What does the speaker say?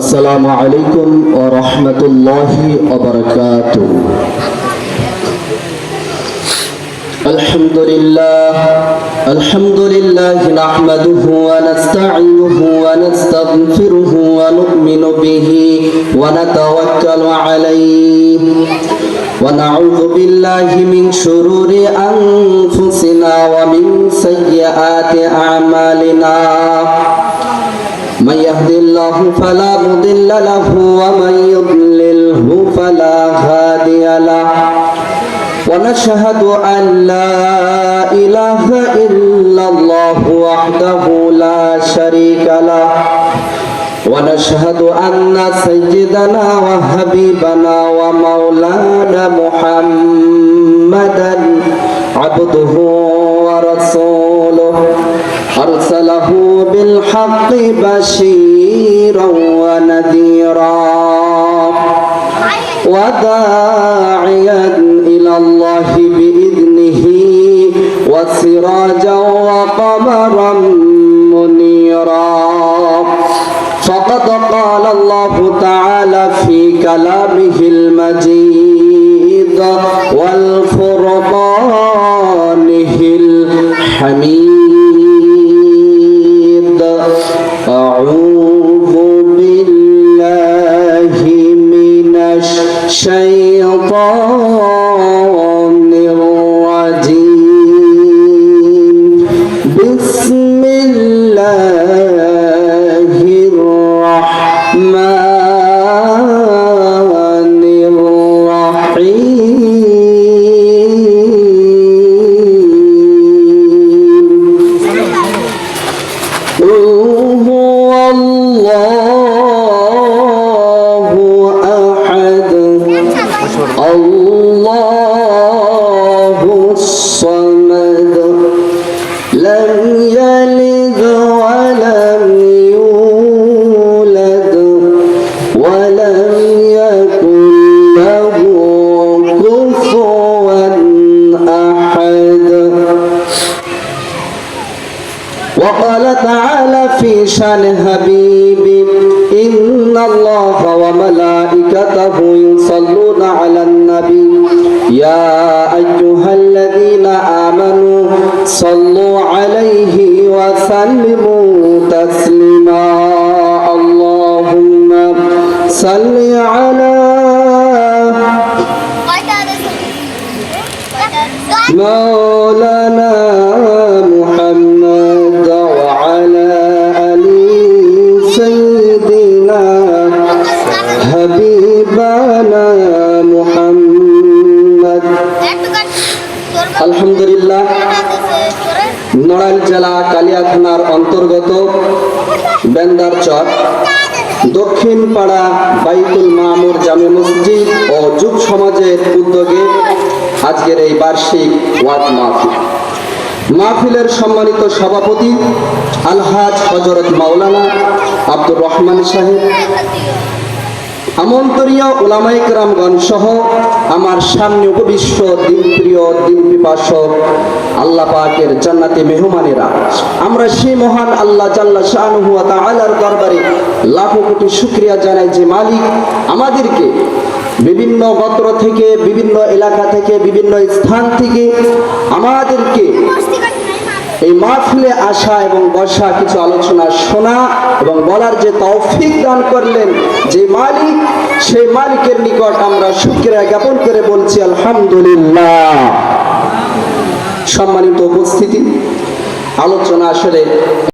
السلام عليكم ورحمة الله وبركاته. الحمد لله نحمده ونستعينه ونستغفره ونؤمن به ونتوكل عليه ونعوذ بالله من شرور أنفسنا ومن سيئات أعمالنا. من يهد الله فلا مضل له ومن يضلله فلا هادي له. ونشهد أن لا إله إلا الله وحده لا شريك له. ونشهد أن سيدنا وحبيبنا ومولانا محمدا عبده ورسوله أرسله بالحق بشيرا ونذيرا وداعيا إلى الله بإذنه وسراجا وقمرا منيرا. فقد قال الله تعالى في كلامه المجيد والفرقانه الحميد. أعوذ بالله من الشيطان الرجيم. بسم الله الرحمن الرحيم. قل هو الله أحد الله الصمد لم يلد ولم يولد ولم يكن له كفوا أحد. وقال تعالى في شان حبيبه إن الله وملائكته يصلون على النبي يا أيها الذين آمنوا صلوا عليه وسلموا تسليما. اللهم صل على مولانا محمد وعلى آل سيدنا حبيبنا محمد. আলহামদুলিল্লাহ, নড়াইল জেলা কালিয়া থানার অন্তর্গত বেন্দারচর দক্ষিণ পাড়া বাইতুল মামুর জামে মসজিদ ও যুব সমাজের উদ্যোগে আজকের এই বার্ষিক ওয়াজ মাহফিলের সম্মানিত সভাপতি আলহাজ হযরত মাওলানা আব্দুর রহমান সাহেব, আমন্ত্রণীয় উলামায়ে কেরামগণ সহ আমার সামনে উপবিষ্ট দিনপ্রিয় দিন পিপাসক আল্লাহ পাকের জান্নাতি মেহমানেরা, আমরা সেই মহান আল্লাহ জাল্লা শানুহু ওয়া তাআলার দরবারে লাখো কোটি শুকরিয়া জানাই যে মালিক আমাদেরকে বিভিন্ন গোত্র থেকে, বিভিন্ন এলাকা থেকে, বিভিন্ন স্থান থেকে আমাদেরকে এই মাহফিলে আসা এবং বসা, কিছু আলোচনা শোনা এবং বলার যে তৌফিক দান করলেন যে মালিক, সেই মালিকের নিকট আমরা শুকরিয়া জ্ঞাপন করে বলছি আলহামদুলিল্লাহ। সম্মানিত উপস্থিতি, আলোচনা আসলে